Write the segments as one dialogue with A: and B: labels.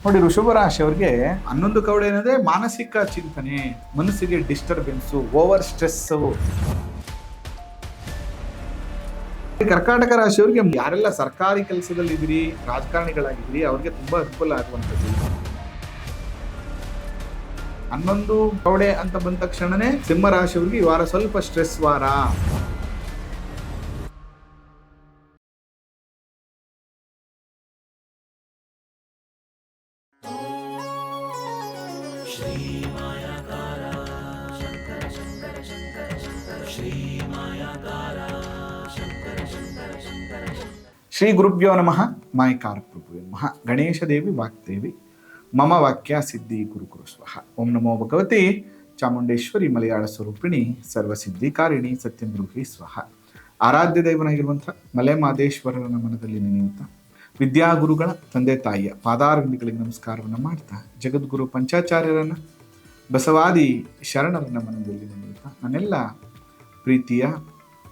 A: ನೋಡಿ, ವೃಷಭ ರಾಶಿಯವರಿಗೆ 11 ಕವಡೆ ಏನಂದ್ರೆ ಮಾನಸಿಕ ಚಿಂತನೆ, ಮನಸ್ಸಿಗೆ ಡಿಸ್ಟರ್ಬೆನ್ಸು, ಓವರ್ ಸ್ಟ್ರೆಸ್ಸು. ಕರ್ಕಾಟಕ ರಾಶಿಯವರಿಗೆ ಯಾರೆಲ್ಲ ಸರ್ಕಾರಿ ಕೆಲಸದಲ್ಲಿ ಇದ್ದೀರಿ, ರಾಜಕಾರಣಿಗಳಾಗಿದ್ದೀರಿ, ಅವ್ರಿಗೆ ತುಂಬಾ ಅನುಕೂಲ ಆಗುವಂಥದ್ದು. 11 ಕವಡೆ ಅಂತ ಬಂದ ತಕ್ಷಣನೇ ಸಿಂಹ ರಾಶಿಯವರಿಗೆ ಈ ವಾರ ಸ್ವಲ್ಪ ಸ್ಟ್ರೆಸ್ ವಾರ. ಶ್ರೀ ಗುರುಭ್ಯೋ ನಮಃ. ಮಾಯಕಾರ ಪ್ರಭುವೇ ನಮಃ. ಗಣೇಶ ದೇವಿ ವಾಗ್ದೇವಿ ಮಮ ವಾಕ್ಯ ಸಿದ್ಧಿ ಗುರು ಸ್ವಹ. ಓಂ ನಮೋ ಭಗವತಿ ಚಾಮುಂಡೇಶ್ವರಿ ಮಲಯಾಳ ಸ್ವರೂಪಿಣಿ ಸರ್ವಸಿದ್ಧಿಕಾರಿಣಿ ಸತ್ಯಂದ್ರೂಹಿ ಸ್ವಹ. ಆರಾಧ್ಯ ದೈವನಾಗಿರುವಂಥ ಮಲೆ ಮಾದೇಶ್ವರರ ಮನದಲ್ಲಿ ನೆನೆಯುತ್ತಾ ವಿದ್ಯಾಗುರುಗಳ ತಂದೆ ತಾಯಿಯ ಪಾದಾರವಿಂದಗಳಿಗೆ ನಮಸ್ಕಾರವನ್ನು ಮಾಡ್ತಾ ಜಗದ್ಗುರು ಪಂಚಾಚಾರ್ಯರನ್ನು ಬಸವಾದಿ ಶರಣರನ್ನ ಮನದಲ್ಲಿ ನೆನೆಯುತ್ತಾ ನನ್ನೆಲ್ಲ ಪ್ರೀತಿಯ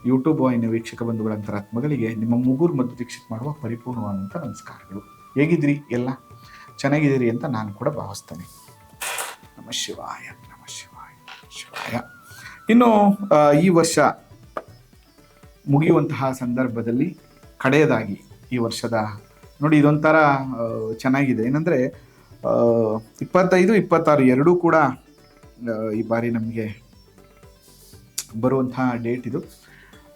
A: ಯೂಟ್ಯೂಬ್ ವಾಹಿನಿಯ ವೀಕ್ಷಕ ಬಂಧುಗಳ ಅಂತರಾತ್ಮಗಳಿಗೆ ನಿಮ್ಮ ಮುಗುರು ಮದ್ದು ದೀಕ್ಷಿತ್ ಮಾಡುವ ಪರಿಪೂರ್ಣವಾದಂಥ ನಮಸ್ಕಾರಗಳು. ಹೇಗಿದ್ದೀರಿ? ಎಲ್ಲ ಚೆನ್ನಾಗಿದ್ದೀರಿ ಅಂತ ನಾನು ಕೂಡ ಭಾವಿಸ್ತೇನೆ. ನಮ ಶಿವಾಯ, ನಮ ಶಿವಾಯ, ಶಿವಾಯ. ಇನ್ನು ಈ ವರ್ಷ ಮುಗಿಯುವಂತಹ ಸಂದರ್ಭದಲ್ಲಿ ಕಡೆಯದಾಗಿ ಈ ವರ್ಷದ ನೋಡಿ ಇದೊಂಥರ ಚೆನ್ನಾಗಿದೆ. ಏನಂದರೆ 25, 26 ಎರಡೂ ಕೂಡ ಈ ಬಾರಿ ನಮಗೆ ಬರುವಂತಹ ಡೇಟ್ ಇದು.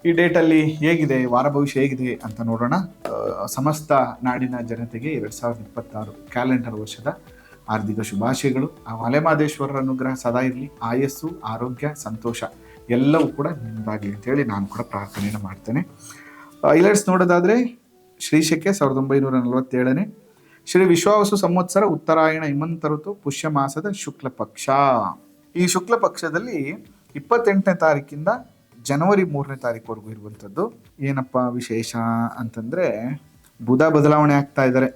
A: ಈ ಡೇಟಲ್ಲಿ ಹೇಗಿದೆ, ವಾರ ಭವಿಷ್ಯ ಹೇಗಿದೆ ಅಂತ ನೋಡೋಣ. ಸಮಸ್ತ ನಾಡಿನ ಜನತೆಗೆ 2026 ಕ್ಯಾಲೆಂಡರ್ ವರ್ಷದ ಹಾರ್ದಿಕ ಶುಭಾಶಯಗಳು. ಆ ಮಲೆಮಹದೇಶ್ವರರ ಅನುಗ್ರಹ ಸದಾ ಇರಲಿ. ಆಯಸ್ಸು, ಆರೋಗ್ಯ, ಸಂತೋಷ ಎಲ್ಲವೂ ಕೂಡ ನಿಮ್ಮದಾಗಲಿ ಅಂತೇಳಿ ನಾನು ಕೂಡ ಪ್ರಾರ್ಥನೆಯನ್ನು ಮಾಡ್ತೇನೆ. ಹೈಲೈಟ್ಸ್ ನೋಡೋದಾದರೆ ಶ್ರೀಶಕೆ 1947ನೇ ಶ್ರೀ ವಿಶ್ವಾವಸು ಸಂವತ್ಸರ ಉತ್ತರಾಯಣ ಹಿಮಂತ ಋತು ಪುಷ್ಯ ಮಾಸದ ಶುಕ್ಲ ಪಕ್ಷ. ಈ ಶುಕ್ಲ ಪಕ್ಷದಲ್ಲಿ 28ನೇ ತಾರೀಕಿಂದ ಜನವರಿ 3ನೇ ತಾರೀಕುವರೆಗೂ ಇರುವಂಥದ್ದು. ಏನಪ್ಪ ವಿಶೇಷ ಅಂತಂದರೆ ಬುಧ ಬದಲಾವಣೆ ಆಗ್ತಾ ಇದ್ದಾರೆ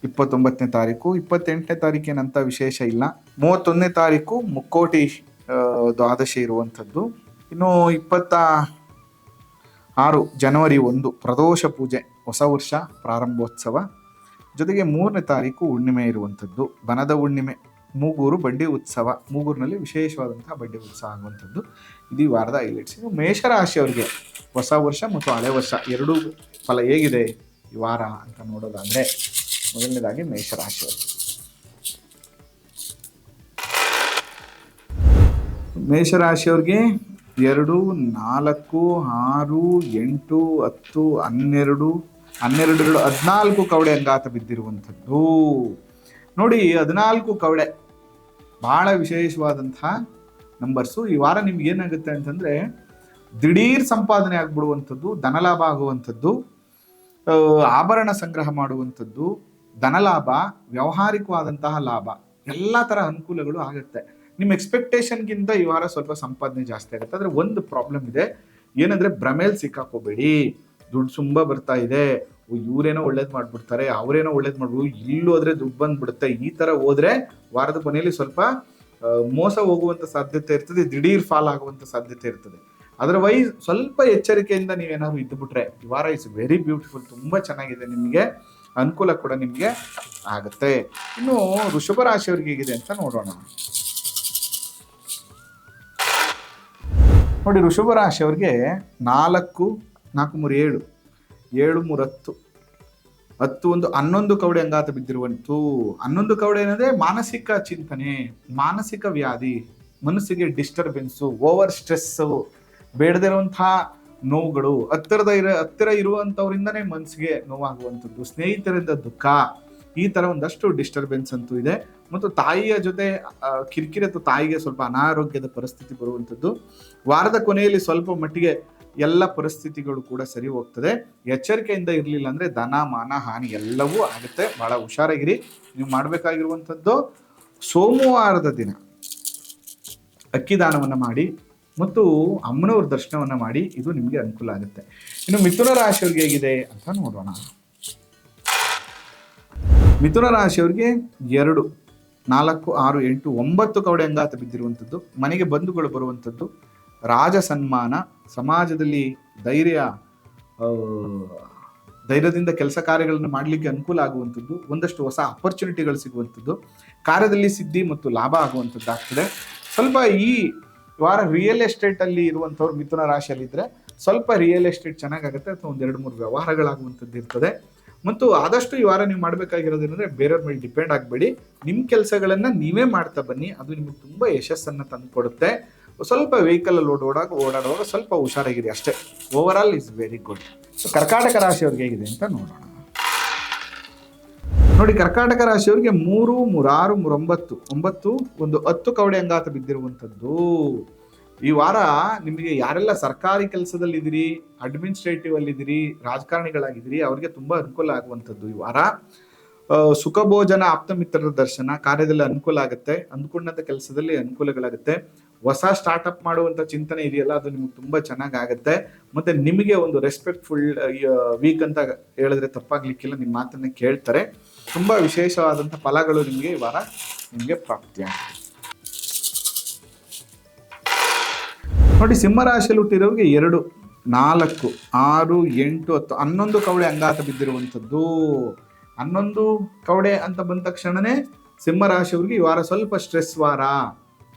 A: 29ನೇ ತಾರೀಕು. 28ನೇ ತಾರೀಕು ಏನಂತ ವಿಶೇಷ ಇಲ್ಲ. 31ನೇ ತಾರೀಕು ಮುಕ್ಕೋಟಿ ದ್ವಾದಶಿ ಇರುವಂಥದ್ದು. ಇನ್ನು 26 ಜನವರಿ 1 ಪ್ರದೋಷ ಪೂಜೆ, ಹೊಸ ವರ್ಷ ಪ್ರಾರಂಭೋತ್ಸವ. ಜೊತೆಗೆ 3ನೇ ತಾರೀಕು ಹುಣ್ಣಿಮೆ ಇರುವಂಥದ್ದು, ಬನದ ಹುಣ್ಣಿಮೆ. ಮೂಗೂರು ಬಂಡಿ ಉತ್ಸವ, ಮೂಗೂರಿನಲ್ಲಿ ವಿಶೇಷವಾದಂತಹ ಬಂಡಿ ಉತ್ಸವ ಆಗುವಂಥದ್ದು. ಇದು ಈ ವಾರದ ಹೈಲೈಟ್ಸ್. ಇನ್ನು ಮೇಷರಾಶಿಯವರಿಗೆ ಹೊಸ ವರ್ಷ ಮತ್ತು ಹಳೆ ವರ್ಷ ಎರಡೂ ಫಲ ಹೇಗಿದೆ ಈ ವಾರ ಅಂತ ನೋಡೋದಾದರೆ ಮೊದಲನೇದಾಗಿ ಮೇಷರಾಶಿಯವರಿಗೆ. ಮೇಷರಾಶಿಯವ್ರಿಗೆ 2, 4, 6, 8, 10, 12, 14 ಕವಡೆ ಅಂಗಾತ ಬಿದ್ದಿರುವಂಥದ್ದು. ನೋಡಿ, 14 ಕವಡೆ ಭಾಳ ವಿಶೇಷವಾದಂತಹ ನಂಬರ್ಸು. ಈ ವಾರ ನಿಮ್ಗೆ ಏನಾಗುತ್ತೆ ಅಂತಂದರೆ ದಿಢೀರ್ ಸಂಪಾದನೆ ಆಗ್ಬಿಡುವಂಥದ್ದು, ಧನಲಾಭ ಆಗುವಂಥದ್ದು, ಆಭರಣ ಸಂಗ್ರಹ ಮಾಡುವಂಥದ್ದು, ಧನಲಾಭ, ವ್ಯಾವಹಾರಿಕವಾದಂತಹ ಲಾಭ, ಎಲ್ಲ ಥರ ಅನುಕೂಲಗಳು ಆಗುತ್ತೆ. ನಿಮ್ಮ ಎಕ್ಸ್ಪೆಕ್ಟೇಷನ್ಗಿಂತ ಈ ವಾರ ಸ್ವಲ್ಪ ಸಂಪಾದನೆ ಜಾಸ್ತಿ ಆಗುತ್ತೆ. ಆದರೆ ಒಂದು ಪ್ರಾಬ್ಲಮ್ ಇದೆ, ಏನಂದರೆ ಭ್ರಮೇಲಿ ಸಿಕ್ಕಾಕೋಬೇಡಿ. ದುಡ್ಡು ತುಂಬ ಬರ್ತಾ ಇದೆ, ಇವರೇನೋ ಒಳ್ಳೇದು ಮಾಡ್ಬಿಡ್ತಾರೆ, ಅವರೇನೋ ಒಳ್ಳೇದು ಮಾಡ್ಬೋದು, ಇಲ್ಲಿ ಹೋದ್ರೆ ದುಡ್ಡು ಬಂದ್ಬಿಡುತ್ತೆ, ಈ ಥರ ಹೋದ್ರೆ ವಾರದ ಕೊನೆಯಲ್ಲಿ ಸ್ವಲ್ಪ ಮೋಸ ಹೋಗುವಂಥ ಸಾಧ್ಯತೆ ಇರ್ತದೆ, ದಿಢೀರ್ ಫಾಲ್ ಆಗುವಂಥ ಸಾಧ್ಯತೆ ಇರ್ತದೆ. ಅದರ್ವೈಸ್ ಸ್ವಲ್ಪ ಎಚ್ಚರಿಕೆಯಿಂದ ನೀವೇನಾದ್ರು ಇದ್ದುಬಿಟ್ರೆ ಈ ವಾರ ಇಸ್ ವೆರಿ ಬ್ಯೂಟಿಫುಲ್, ತುಂಬ ಚೆನ್ನಾಗಿದೆ, ನಿಮಗೆ ಅನುಕೂಲ ಕೂಡ ನಿಮಗೆ ಆಗುತ್ತೆ. ಇನ್ನು ವೃಷಭ ರಾಶಿಯವ್ರಿಗೆ ಹೇಗಿದೆ ಅಂತ ನೋಡೋಣ. ನೋಡಿ, ವೃಷಭ ರಾಶಿಯವ್ರಿಗೆ 4, 4, 3, 7, 7, 3, 10, 10, 11 ಕವಡೆ ಅಂಗಾತ ಬಿದ್ದಿರುವಂತು. 11 ಕವಡೆ ಏನಂದ್ರೆ ಮಾನಸಿಕ ಚಿಂತನೆ, ಮಾನಸಿಕ ವ್ಯಾಧಿ, ಮನಸ್ಸಿಗೆ ಡಿಸ್ಟರ್ಬೆನ್ಸು, ಓವರ್ ಸ್ಟ್ರೆಸ್ಸು, ಬೇಡದಿರುವಂತಹ ನೋವುಗಳು, ಹತ್ತಿರ ಇರುವಂಥವರಿಂದನೇ ಮನಸ್ಸಿಗೆ ನೋವಾಗುವಂಥದ್ದು, ಸ್ನೇಹಿತರಿಂದ ದುಃಖ, ಈ ಥರ ಒಂದಷ್ಟು ಡಿಸ್ಟರ್ಬೆನ್ಸ್ ಅಂತೂ ಇದೆ. ಮತ್ತು ತಾಯಿಯ ಜೊತೆ ಕಿರಿಕಿರಿ ಅಥವಾ ತಾಯಿಗೆ ಸ್ವಲ್ಪ ಅನಾರೋಗ್ಯದ ಪರಿಸ್ಥಿತಿ ಬರುವಂಥದ್ದು. ವಾರದ ಕೊನೆಯಲ್ಲಿ ಸ್ವಲ್ಪ ಮಟ್ಟಿಗೆ ಎಲ್ಲ ಪರಿಸ್ಥಿತಿಗಳು ಕೂಡ ಸರಿ ಹೋಗ್ತದೆ. ಎಚ್ಚರಿಕೆಯಿಂದ ಇರಲಿಲ್ಲ ಅಂದರೆ ಧನ, ಮಾನ, ಹಾನಿ ಎಲ್ಲವೂ ಆಗುತ್ತೆ. ಭಾಳ ಹುಷಾರಾಗಿರಿ. ನೀವು ಮಾಡಬೇಕಾಗಿರುವಂಥದ್ದು ಸೋಮವಾರದ ದಿನ ಅಕ್ಕಿ ದಾನವನ್ನು ಮಾಡಿ ಮತ್ತು ಅಮ್ಮನವ್ರ ದರ್ಶನವನ್ನು ಮಾಡಿ, ಇದು ನಿಮಗೆ ಅನುಕೂಲ ಆಗುತ್ತೆ. ಇನ್ನು ಮಿಥುನ ರಾಶಿಯವ್ರಿಗೆ ಹೇಗಿದೆ ಅಂತ ನೋಡೋಣ. ಮಿಥುನ ರಾಶಿಯವ್ರಿಗೆ 2, 4, 6, 8, 9 ಕವಡೆ ಅಂಗಾತ ಬಿದ್ದಿರುವಂಥದ್ದು. ಮನೆಗೆ ಬಂಧುಗಳು ಬರುವಂಥದ್ದು, ರಾಜ ಸನ್ಮಾನ, ಸಮಾಜದಲ್ಲಿ ಧೈರ್ಯ ಧೈರ್ಯದಿಂದ ಕೆಲಸ ಕಾರ್ಯಗಳನ್ನು ಮಾಡಲಿಕ್ಕೆ ಅನುಕೂಲ ಆಗುವಂಥದ್ದು, ಒಂದಷ್ಟು ಹೊಸ ಅಪರ್ಚುನಿಟಿಗಳು ಸಿಗುವಂಥದ್ದು, ಕಾರ್ಯದಲ್ಲಿ ಸಿದ್ಧಿ ಮತ್ತು ಲಾಭ ಆಗುವಂಥದ್ದು ಆಗ್ತದೆ. ಸ್ವಲ್ಪ ಈ ವಾರ ರಿಯಲ್ ಎಸ್ಟೇಟಲ್ಲಿ ಇರುವಂಥವ್ರು ಮಿಥುನ ರಾಶಿಯಲ್ಲಿದ್ದರೆ ಸ್ವಲ್ಪ ರಿಯಲ್ ಎಸ್ಟೇಟ್ ಚೆನ್ನಾಗಾಗುತ್ತೆ, ಅಥವಾ ಒಂದು 2-3 ವ್ಯವಹಾರಗಳಾಗುವಂಥದ್ದು ಇರ್ತದೆ. ಮತ್ತು ಆದಷ್ಟು ಈ ವಾರ ನೀವು ಮಾಡಬೇಕಾಗಿರೋದೇನೆಂದರೆ ಬೇರೆಯವ್ರ ಮೇಲೆ ಡಿಪೆಂಡ್ ಆಗಬೇಡಿ, ನಿಮ್ಮ ಕೆಲಸಗಳನ್ನು ನೀವೇ ಮಾಡ್ತಾ ಬನ್ನಿ, ಅದು ನಿಮಗೆ ತುಂಬ ಯಶಸ್ಸನ್ನು ತಂದುಕೊಡುತ್ತೆ. ಸ್ವಲ್ಪ ವೆಹಿಕಲಲ್ಲಿ ಓಡಾಡುವಾಗ ಸ್ವಲ್ಪ ಹುಷಾರಾಗಿರಿ ಅಷ್ಟೇ. Over all is very good. ಕರ್ಕಾಟಕ ರಾಶಿಯವ್ರಿಗೆ ಹೇಗಿದೆ ಅಂತ ನೋಡೋಣ. ನೋಡಿ, ಕರ್ಕಾಟಕ ರಾಶಿಯವರಿಗೆ 3, 3, 6, 3, 9 10 ಕವಡೆ ಅಂಗಾತ ಬಿದ್ದಿರುವಂಥದ್ದು. ಈ ವಾರ ನಿಮಗೆ ಯಾರೆಲ್ಲ ಸರ್ಕಾರಿ ಕೆಲಸದಲ್ಲಿ ಇದ್ದೀರಿ, ಅಡ್ಮಿನಿಸ್ಟ್ರೇಟಿವ್ ಅಲ್ಲಿ ಇದ್ದೀರಿ, ರಾಜಕಾರಣಿಗಳಾಗಿದ್ದೀರಿ, ಅವ್ರಿಗೆ ತುಂಬಾ ಅನುಕೂಲ ಆಗುವಂಥದ್ದು. ಈ ವಾರ ಸುಖ ಭೋಜನ, ಆಪ್ತ ಮಿತ್ರರ ದರ್ಶನ, ಕಾರ್ಯದಲ್ಲಿ ಅನುಕೂಲ ಆಗುತ್ತೆ, ಅಂದ್ಕೊಂಡಂತ ಕೆಲಸದಲ್ಲಿ ಅನುಕೂಲಗಳಾಗುತ್ತೆ. ಹೊಸ ಸ್ಟಾರ್ಟ್ಅಪ್ ಮಾಡುವಂತ ಚಿಂತನೆ ಇದೆಯಲ್ಲ, ಅದು ನಿಮ್ಗೆ ತುಂಬಾ ಚೆನ್ನಾಗಿ ಆಗುತ್ತೆ. ಮತ್ತೆ ನಿಮಗೆ ಒಂದು ರೆಸ್ಪೆಕ್ಟ್ಫುಲ್ ವೀಕ್ ಅಂತ ಹೇಳಿದ್ರೆ ತಪ್ಪಾಗ್ಲಿಕ್ಕಿಲ್ಲ, ನಿಮ್ಮ ಮಾತನ್ನ ಕೇಳ್ತಾರೆ. ತುಂಬಾ ವಿಶೇಷವಾದಂಥ ಫಲಗಳು ನಿಮಗೆ ಈ ವಾರ ನಿಮಗೆ ಪ್ರಾಪ್ತಿಯಾಗುತ್ತೆ. ನೋಡಿ, ಸಿಂಹರಾಶಿಯಲ್ಲಿ ಹುಟ್ಟಿರೋರಿಗೆ 2, 4, 6, 8, 10, 11 ಕವಡೆ ಅಂಗಾತ ಬಿದ್ದಿರುವಂಥದ್ದು. 11 ಕವಡೆ ಅಂತ ಬಂದ ತಕ್ಷಣನೇ ಸಿಂಹರಾಶಿಯವ್ರಿಗೆ ಈ ವಾರ ಸ್ವಲ್ಪ ಸ್ಟ್ರೆಸ್ ವಾರ,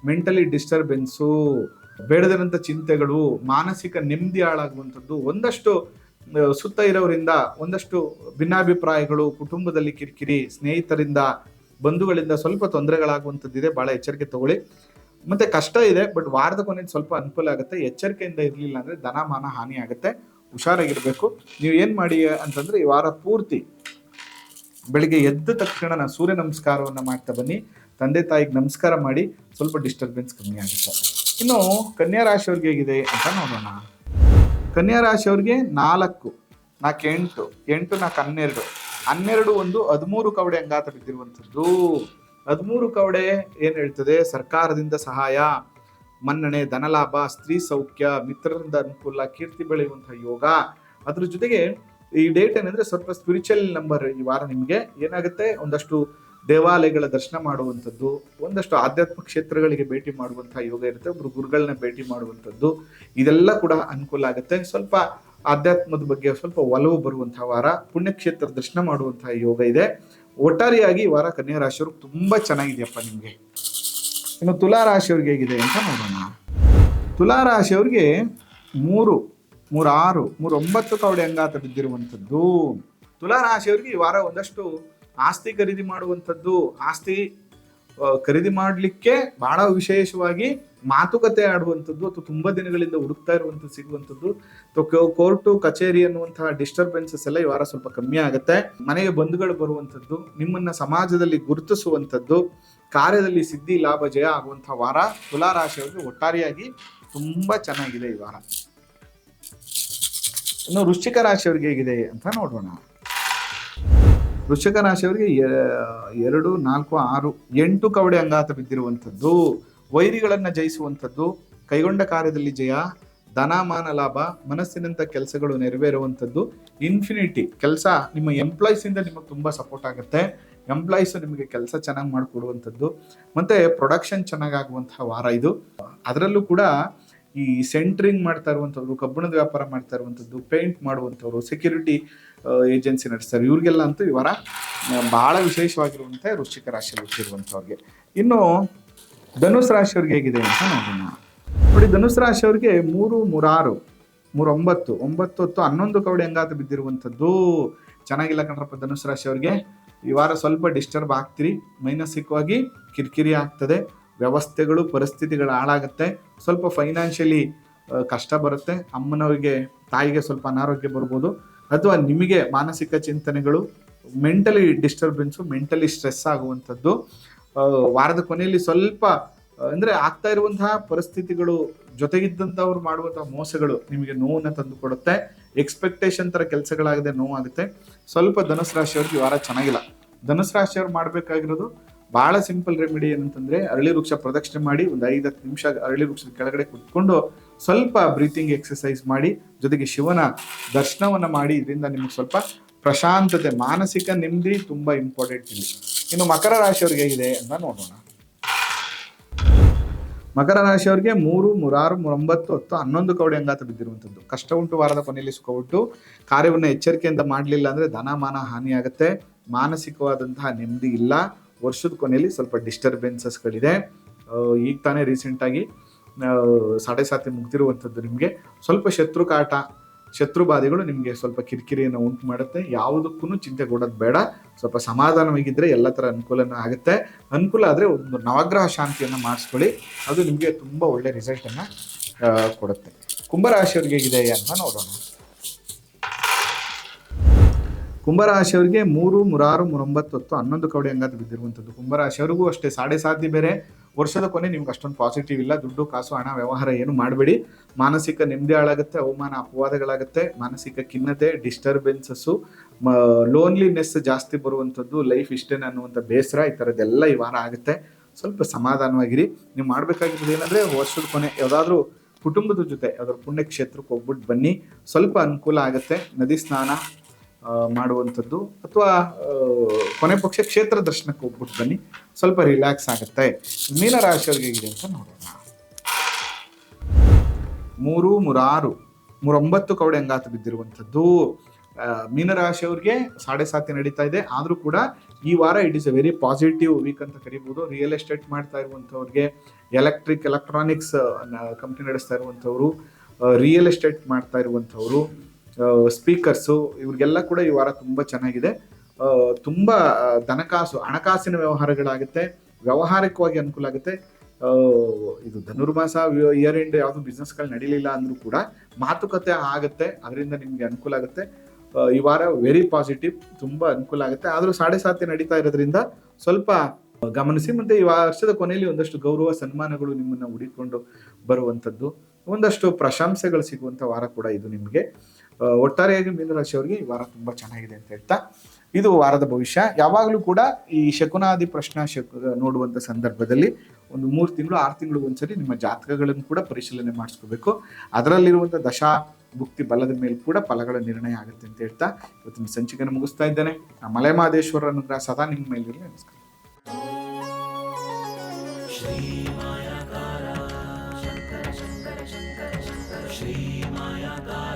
A: ಮೆಂಟಲಿ ಡಿಸ್ಟರ್ಬೆನ್ಸು, ಬೇಡದಿರಂಥ ಚಿಂತೆಗಳು, ಮಾನಸಿಕ ನೆಮ್ಮದಿ ಹಾಳಾಗುವಂಥದ್ದು, ಒಂದಷ್ಟು ಸುತ್ತ ಇರೋರಿಂದ ಒಂದಷ್ಟು ಭಿನ್ನಾಭಿಪ್ರಾಯಗಳು, ಕುಟುಂಬದಲ್ಲಿ ಕಿರಿಕಿರಿ, ಸ್ನೇಹಿತರಿಂದ ಬಂಧುಗಳಿಂದ ಸ್ವಲ್ಪ ತೊಂದರೆಗಳಾಗುವಂಥದ್ದಿದೆ. ಭಾಳ ಎಚ್ಚರಿಕೆ ತಗೊಳ್ಳಿ. ಮತ್ತೆ ಕಷ್ಟ ಇದೆ, ಬಟ್ ವಾರದ ಕೊನೆಗೆ ಸ್ವಲ್ಪ ಅನುಕೂಲ ಆಗುತ್ತೆ. ಎಚ್ಚರಿಕೆಯಿಂದ ಇರಲಿಲ್ಲ ಅಂದರೆ ಧನಮಾನ ಹಾನಿ ಆಗುತ್ತೆ, ಹುಷಾರಾಗಿರ್ಬೇಕು. ನೀವು ಏನು ಮಾಡಿ ಅಂತಂದ್ರೆ ಈ ವಾರ ಪೂರ್ತಿ ಬೆಳಿಗ್ಗೆ ಎದ್ದ ತಕ್ಷಣ ಸೂರ್ಯ ನಮಸ್ಕಾರವನ್ನು ಮಾಡ್ತಾ ಬನ್ನಿ, ತಂದೆ ತಾಯಿಗೆ ನಮಸ್ಕಾರ ಮಾಡಿ, ಸ್ವಲ್ಪ ಡಿಸ್ಟರ್ಬೆನ್ಸ್ ಕಮ್ಮಿ ಆಗುತ್ತೆ. ಇನ್ನು ಕನ್ಯಾ ರಾಶಿಯವ್ರಿಗೆ ಹೇಗಿದೆ ಅಂತ ನೋಡೋಣ. ಕನ್ಯಾ ರಾಶಿಯವ್ರಿಗೆ 4, 4, 8, 8, 4, 12, 12, 1, 13 ಕವಡೆ ಅಂಗಾತ ಬಿದ್ದಿರುವಂಥದ್ದು. 13 ಕವಡೆ ಏನು ಹೇಳ್ತದೆ? ಸರ್ಕಾರದಿಂದ ಸಹಾಯ, ಮನ್ನಣೆ, ಧನಲಾಭ, ಸ್ತ್ರೀ ಸೌಖ್ಯ, ಮಿತ್ರರಿಂದ ಅನುಕೂಲ, ಕೀರ್ತಿ ಬೆಳೆಯುವಂತಹ ಯೋಗ. ಅದ್ರ ಜೊತೆಗೆ ಈ ಡೇಟ್ ಏನಂದ್ರೆ ಸ್ವಲ್ಪ ಸ್ಪಿರಿಚುವಲ್ ನಂಬರ್. ಈ ವಾರ ನಿಮಗೆ ಏನಾಗುತ್ತೆ, ಒಂದಷ್ಟು ದೇವಾಲಯಗಳ ದರ್ಶನ ಮಾಡುವಂಥದ್ದು, ಒಂದಷ್ಟು ಆಧ್ಯಾತ್ಮ ಕ್ಷೇತ್ರಗಳಿಗೆ ಭೇಟಿ ಮಾಡುವಂತಹ ಯೋಗ ಇರುತ್ತೆ, ಒಬ್ರು ಗುರುಗಳನ್ನ ಭೇಟಿ ಮಾಡುವಂಥದ್ದು, ಇದೆಲ್ಲ ಕೂಡ ಅನುಕೂಲ ಆಗುತ್ತೆ. ಸ್ವಲ್ಪ ಆಧ್ಯಾತ್ಮದ ಬಗ್ಗೆ ಸ್ವಲ್ಪ ಒಲವು ಬರುವಂತಹ ವಾರ, ಪುಣ್ಯಕ್ಷೇತ್ರ ದರ್ಶನ ಮಾಡುವಂತಹ ಯೋಗ ಇದೆ. ಒಟ್ಟಾರೆಯಾಗಿ ಈ ವಾರ ಕನ್ಯಾ ರಾಶಿಯವ್ರಿಗೆ ತುಂಬಾ ಚೆನ್ನಾಗಿದೆಯಪ್ಪ ನಿಮಗೆ. ಇನ್ನು ತುಲಾ ರಾಶಿಯವ್ರಿಗೆ ಹೇಗಿದೆ ಅಂತ ನೋಡೋಣ. ತುಲಾ ರಾಶಿಯವ್ರಿಗೆ 3, 3, 6, 3, 9 ಕವಡೆ ಅಂಗಾತ ಬಿದ್ದಿರುವಂಥದ್ದು. ತುಲಾ ರಾಶಿಯವ್ರಿಗೆ ಈ ವಾರ ಒಂದಷ್ಟು ಆಸ್ತಿ ಖರೀದಿ ಮಾಡುವಂಥದ್ದು, ಆಸ್ತಿ ಖರೀದಿ ಮಾಡಲಿಕ್ಕೆ ಬಹಳ ವಿಶೇಷವಾಗಿ ಮಾತುಕತೆ ಆಡುವಂಥದ್ದು, ಅಥವಾ ತುಂಬಾ ದಿನಗಳಿಂದ ಹುಡುಕ್ತಾ ಇರುವಂಥದ್ದು ಸಿಗುವಂಥದ್ದು, ಅಥವಾ ಕೋರ್ಟು ಕಚೇರಿ ಅನ್ನುವಂತಹ ಡಿಸ್ಟರ್ಬೆನ್ಸಸ್ ಎಲ್ಲ ಈ ವಾರ ಸ್ವಲ್ಪ ಕಮ್ಮಿ ಆಗುತ್ತೆ. ಮನೆಗೆ ಬಂಧುಗಳು ಬರುವಂಥದ್ದು, ನಿಮ್ಮನ್ನ ಸಮಾಜದಲ್ಲಿ ಗುರುತಿಸುವಂಥದ್ದು, ಕಾರ್ಯದಲ್ಲಿ ಸಿದ್ಧಿ ಲಾಭ ಜಯ ಆಗುವಂತಹ ವಾರ ತುಲಾ ರಾಶಿಯವರಿಗೆ ಒಟ್ಟಾರೆಯಾಗಿ ತುಂಬಾ ಚೆನ್ನಾಗಿದೆ ಈ ವಾರ. ಇನ್ನು ವೃಶ್ಚಿಕ ರಾಶಿಯವರಿಗೆ ಹೇಗಿದೆ ಅಂತ ನೋಡೋಣ. ವೃಶ್ಚಿಕ ರಾಶಿಯವರಿಗೆ 2, 4, 6, 8 ಕವಡೆ ಅಂಗಾತ ಬಿದ್ದಿರುವಂಥದ್ದು. ವೈರಿಗಳನ್ನ ಜಯಿಸುವಂಥದ್ದು, ಕೈಗೊಂಡ ಕಾರ್ಯದಲ್ಲಿ ಜಯ, ಧನಮಾನ ಲಾಭ, ಮನಸ್ಸಿನಂಥ ಕೆಲಸಗಳು ನೆರವೇರುವಂಥದ್ದು, ಇನ್ಫಿನಿಟಿ ಕೆಲಸ. ನಿಮ್ಮ ಎಂಪ್ಲಾಯ್ಸ್ ಇಂದ ನಿಮಗೆ ತುಂಬಾ ಸಪೋರ್ಟ್ ಆಗುತ್ತೆ. ಎಂಪ್ಲಾಯ್ಸ್ ನಿಮಗೆ ಕೆಲಸ ಚೆನ್ನಾಗಿ ಮಾಡಿಕೊಡುವಂಥದ್ದು, ಮತ್ತೆ ಪ್ರೊಡಕ್ಷನ್ ಚೆನ್ನಾಗಾಗುವಂತಹ ವಾರ ಇದು. ಅದರಲ್ಲೂ ಕೂಡ ಈ ಸೆಂಟ್ರಿಂಗ್ ಮಾಡ್ತಾ ಇರುವಂಥವ್ರು, ಕಬ್ಬಿಣದ ವ್ಯಾಪಾರ ಮಾಡ್ತಾ ಇರುವಂಥದ್ದು, ಪೇಂಟ್ ಮಾಡುವಂಥವ್ರು, ಸೆಕ್ಯೂರಿಟಿ ಏಜೆನ್ಸಿ ನಡೆಸ್ತಾರೆ, ಇವ್ರಿಗೆಲ್ಲ ಅಂತೂ ಈ ವಾರ ಬಹಳ ವಿಶೇಷವಾಗಿರುವಂಥ ವೃಶ್ಚಿಕ ರಾಶಿಯಲ್ಲಿ ಹುಟ್ಟಿರುವಂಥವ್ರಿಗೆ. ಇನ್ನು ಧನುಸ್ ರಾಶಿಯವ್ರಿಗೆ ಹೇಗಿದೆ ಅಂತ ನೋಡೋಣ. ನೋಡಿ, ಧನುಸ್ ರಾಶಿಯವ್ರಿಗೆ 3, 3, 6, 3, 9, 9, 10, 11 ಕವಡೆ ಅಂಗಾತ ಬಿದ್ದಿರುವಂಥದ್ದು. ಚೆನ್ನಾಗಿಲ್ಲ ಕಣ್ರಪ್ಪ ಧನುಸ್ ರಾಶಿಯವ್ರಿಗೆ. ಈ ವಾರ ಸ್ವಲ್ಪ ಡಿಸ್ಟರ್ಬ್ ಆಗ್ತೀರಿ, ಮಾನಸಿಕವಾಗಿ ಕಿರಿಕಿರಿ ಆಗ್ತದೆ, ವ್ಯವಸ್ಥೆಗಳು ಪರಿಸ್ಥಿತಿಗಳು ಹಾಳಾಗುತ್ತೆ, ಸ್ವಲ್ಪ ಫೈನಾನ್ಷಿಯಲಿ ಕಷ್ಟ ಬರುತ್ತೆ, ಅಮ್ಮನವರಿಗೆ ತಾಯಿಗೆ ಸ್ವಲ್ಪ ಅನಾರೋಗ್ಯ ಬರ್ಬೋದು, ಅಥವಾ ನಿಮಗೆ ಮಾನಸಿಕ ಚಿಂತನೆಗಳು, ಮೆಂಟಲಿ ಡಿಸ್ಟರ್ಬೆನ್ಸು, ಮೆಂಟಲಿ ಸ್ಟ್ರೆಸ್ ಆಗುವಂಥದ್ದು. ವಾರದ ಕೊನೆಯಲ್ಲಿ ಸ್ವಲ್ಪ ಅಂದರೆ ಆಗ್ತಾ ಇರುವಂತಹ ಪರಿಸ್ಥಿತಿಗಳು, ಜೊತೆಗಿದ್ದಂಥವ್ರು ಮಾಡುವಂತಹ ಮೋಸಗಳು ನಿಮಗೆ ನೋವನ್ನು ತಂದು ಕೊಡುತ್ತೆ. ಎಕ್ಸ್ಪೆಕ್ಟೇಷನ್ ಥರ ಕೆಲಸಗಳಾಗದೆ ನೋವಾಗುತ್ತೆ. ಸ್ವಲ್ಪ ಧನುಸ್ ರಾಶಿಯವ್ರಿಗೆ ಈ ವಾರ ಚೆನ್ನಾಗಿಲ್ಲ. ಧನುಸ್ ರಾಶಿಯವ್ರು ಮಾಡಬೇಕಾಗಿರೋದು ಭಾಳ ಸಿಂಪಲ್ ರೆಮಿಡಿ ಏನಂತಂದರೆ, ಅರಳಿ ವೃಕ್ಷ ಪ್ರದಕ್ಷಿಣೆ ಮಾಡಿ ಒಂದು 5-10 ನಿಮಿಷ ಅರಳಿ ವೃಕ್ಷದ ಕೆಳಗಡೆ ಕುತ್ಕೊಂಡು ಸ್ವಲ್ಪ ಬ್ರೀತಿಂಗ್ ಎಕ್ಸಸೈಸ್ ಮಾಡಿ, ಜೊತೆಗೆ ಶಿವನ ದರ್ಶನವನ್ನು ಮಾಡಿ. ಇದರಿಂದ ನಿಮಗೆ ಸ್ವಲ್ಪ ಪ್ರಶಾಂತತೆ, ಮಾನಸಿಕ ನೆಮ್ಮದಿ ತುಂಬ ಇಂಪಾರ್ಟೆಂಟ್ ಇಲ್ಲಿ. ಇನ್ನು ಮಕರ ರಾಶಿಯವ್ರಿಗೆ ಹೇಗಿದೆ ಅಂತ ನೋಡೋಣ. ಮಕರ ರಾಶಿಯವರಿಗೆ 3, 3, 6, 3, 9, 10, 11 ಕವಡೆ ಅಂಗಾತ ಬಿದ್ದಿರುವಂಥದ್ದು. ಕಷ್ಟ ಉಂಟು, ವಾರದ ಕೊನೆಯಲ್ಲಿ ಸುಖ ಉಂಟು. ಕಾರ್ಯವನ್ನು ಎಚ್ಚರಿಕೆಯಿಂದ ಮಾಡಲಿಲ್ಲ ಅಂದರೆ ಧನಮಾನ ಹಾನಿಯಾಗುತ್ತೆ. ಮಾನಸಿಕವಾದಂತಹ ನೆಮ್ಮದಿ ಇಲ್ಲ. ವರ್ಷದ ಕೊನೆಯಲ್ಲಿ ಸ್ವಲ್ಪ ಡಿಸ್ಟರ್ಬೆನ್ಸಸ್ಗಳಿದೆ. ಈಗ ತಾನೇ ರೀಸೆಂಟಾಗಿ 7.5 ಮುಗ್ದಿರುವಂಥದ್ದು. ನಿಮಗೆ ಸ್ವಲ್ಪ ಶತ್ರು ಬಾಧೆಗಳು ನಿಮಗೆ ಸ್ವಲ್ಪ ಕಿರಿಕಿರಿಯನ್ನು ಉಂಟು ಮಾಡುತ್ತೆ. ಯಾವುದಕ್ಕೂ ಚಿಂತೆ ಕೊಡೋದು ಬೇಡ. ಸ್ವಲ್ಪ ಸಮಾಧಾನವಾಗಿದ್ದರೆ ಎಲ್ಲ ಥರ ಅನುಕೂಲನೂ ಆಗುತ್ತೆ. ಅನುಕೂಲ ಆದರೆ ಒಂದು ನವಗ್ರಹ ಶಾಂತಿಯನ್ನು ಮಾಡಿಸ್ಕೊಳ್ಳಿ, ಅದು ನಿಮಗೆ ತುಂಬ ಒಳ್ಳೆ ರಿಸಲ್ಟನ್ನು ಕೊಡುತ್ತೆ. ಕುಂಭರಾಶಿಯವ್ರಿಗೆ ಹೇಗಿದೆ ಅಂತ ನೋಡೋಣ. ಕುಂಭರಾಶಿಯವರಿಗೆ 3, 3, 6, 3, 9, 10, 11 ಕವಡೆ ಅಂಗಾತ ಬಿದ್ದಿರುವಂಥದ್ದು. ಕುಂಭರಾಶಿಯವರಿಗೂ ಅಷ್ಟೇ 7.5 ಬೇರೆ. ವರ್ಷದ ಕೊನೆ ನಿಮ್ಗೆ ಅಷ್ಟೊಂದು ಪಾಸಿಟಿವ್ ಇಲ್ಲ. ದುಡ್ಡು, ಕಾಸು, ಹಣ ವ್ಯವಹಾರ ಏನು ಮಾಡಬೇಡಿ. ಮಾನಸಿಕ ನೆಮ್ಮದಿ ಹಾಳಾಗುತ್ತೆ, ಅವಮಾನ ಅಪವಾದಗಳಾಗುತ್ತೆ, ಮಾನಸಿಕ ಖಿನ್ನತೆ, ಡಿಸ್ಟರ್ಬೆನ್ಸಸ್ಸು, ಲೋನ್ಲಿನೆಸ್ ಜಾಸ್ತಿ ಬರುವಂಥದ್ದು, ಲೈಫ್ ಇಷ್ಟೇನೆ ಅನ್ನುವಂಥ ಬೇಸರ, ಈ ಥರದ್ದೆಲ್ಲ ಈ ವಾರ ಆಗುತ್ತೆ. ಸ್ವಲ್ಪ ಸಮಾಧಾನವಾಗಿರಿ. ನೀವು ಮಾಡಬೇಕಾಗಿರೋದು ಏನಂದರೆ ವರ್ಷದ ಕೊನೆ ಯಾವುದಾದ್ರೂ ಕುಟುಂಬದ ಜೊತೆ ಯಾವ್ದಾದ್ರು ಪುಣ್ಯಕ್ಷೇತ್ರಕ್ಕೆ ಹೋಗ್ಬಿಟ್ಟು ಬನ್ನಿ, ಸ್ವಲ್ಪ ಅನುಕೂಲ ಆಗುತ್ತೆ. ನದಿ ಸ್ನಾನ ಮಾಡುವಂಥದ್ದು ಅಥವಾ ಕೊನೆ ಪಕ್ಷ ಕ್ಷೇತ್ರ ದರ್ಶನಕ್ಕೆ ಹೋಗ್ಬಿಟ್ಟು ಬನ್ನಿ, ಸ್ವಲ್ಪ ರಿಲ್ಯಾಕ್ಸ್ ಆಗುತ್ತೆ. ಮೀನರಾಶಿಯವ್ರಿಗೆ ಹೇಗಿದೆ ಅಂತ ನೋಡೋಣ. 3, 3, 6, 3, 9 ಕವಡೆ ಅಂಗಾತ ಬಿದ್ದಿರುವಂಥದ್ದು. ಮೀನರಾಶಿಯವ್ರಿಗೆ 7.5 ನಡೀತಾ ಇದೆ. ಆದರೂ ಕೂಡ ಈ ವಾರ it is a very positive week ಅಂತ ಕರಿಬೋದು. ರಿಯಲ್ ಎಸ್ಟೇಟ್ ಮಾಡ್ತಾ ಇರುವಂಥವ್ರಿಗೆ, ಎಲೆಕ್ಟ್ರಾನಿಕ್ಸ್ ಕಂಪ್ನಿ ನಡೆಸ್ತಾ ಇರುವಂಥವ್ರು, ರಿಯಲ್ ಎಸ್ಟೇಟ್ ಮಾಡ್ತಾ ಇರುವಂಥವ್ರು, ಸ್ಪೀಕರ್ಸು, ಇವ್ರಿಗೆಲ್ಲ ಕೂಡ ಈ ವಾರ ತುಂಬ ಚೆನ್ನಾಗಿದೆ. ತುಂಬ ಹಣಕಾಸಿನ ವ್ಯವಹಾರಗಳಾಗುತ್ತೆ, ವ್ಯಾವಹಾರಿಕವಾಗಿ ಅನುಕೂಲ ಆಗುತ್ತೆ. ಇದು ಧನುರ್ಮಾಸ ಇಯರ್ ಎಂಡ್ ಯಾವುದು ಬಿಸ್ನೆಸ್ಗಳು ನಡೀಲಿಲ್ಲ ಅಂದರೂ ಕೂಡ ಮಾತುಕತೆ ಆಗುತ್ತೆ, ಅದರಿಂದ ನಿಮಗೆ ಅನುಕೂಲ ಆಗುತ್ತೆ. ಈ ವಾರ ವೆರಿ ಪಾಸಿಟಿವ್, ತುಂಬ ಅನುಕೂಲ ಆಗುತ್ತೆ. ಆದರೂ 7.5 ನಡೀತಾ ಇರೋದ್ರಿಂದ ಸ್ವಲ್ಪ ಗಮನಿಸಿ. ಮತ್ತು ಈ ವರ್ಷದ ಕೊನೆಯಲ್ಲಿ ಒಂದಷ್ಟು ಗೌರವ ಸನ್ಮಾನಗಳು ನಿಮ್ಮನ್ನು ಹುಡುಕೊಂಡು ಬರುವಂಥದ್ದು, ಒಂದಷ್ಟು ಪ್ರಶಂಸೆಗಳು ಸಿಗುವಂಥ ವಾರ ಕೂಡ ಇದು ನಿಮಗೆ. ಒಟ್ಟಾರೆಯಾಗಿ ಮೀನರಾಶಿಯವರಿಗೆ ಈ ವಾರ ತುಂಬ ಚೆನ್ನಾಗಿದೆ ಅಂತ ಹೇಳ್ತಾ, ಇದು ವಾರದ ಭವಿಷ್ಯ. ಯಾವಾಗಲೂ ಕೂಡ ಈ ಶಕುನಾದಿ ಪ್ರಶ್ನ ನೋಡುವಂಥ ಸಂದರ್ಭದಲ್ಲಿ ಒಂದು 3 ತಿಂಗಳು 6 ತಿಂಗಳು ಒಂದ್ಸರಿ ನಿಮ್ಮ ಜಾತಕಗಳನ್ನು ಕೂಡ ಪರಿಶೀಲನೆ ಮಾಡಿಸ್ಕೋಬೇಕು. ಅದರಲ್ಲಿರುವಂಥ ದಶಾ ಭುಕ್ತಿ ಬಲದ ಮೇಲೆ ಕೂಡ ಫಲಗಳ ನಿರ್ಣಯ ಆಗುತ್ತೆ ಅಂತ ಹೇಳ್ತಾ ಇವತ್ತಿನ ಸಂಚಿಕೆಯನ್ನು ಮುಗಿಸ್ತಾ ಇದ್ದೇನೆ. ಮಲೆ ಮಹದೇಶ್ವರ ಅನುಗ್ರಹ ಸದಾ ನಿಮ್ಮ ಮೇಲಿರಲಿ. ನಮಸ್ಕಾರ. ಶ್ರೀ ಮಾಯಾಕಾರ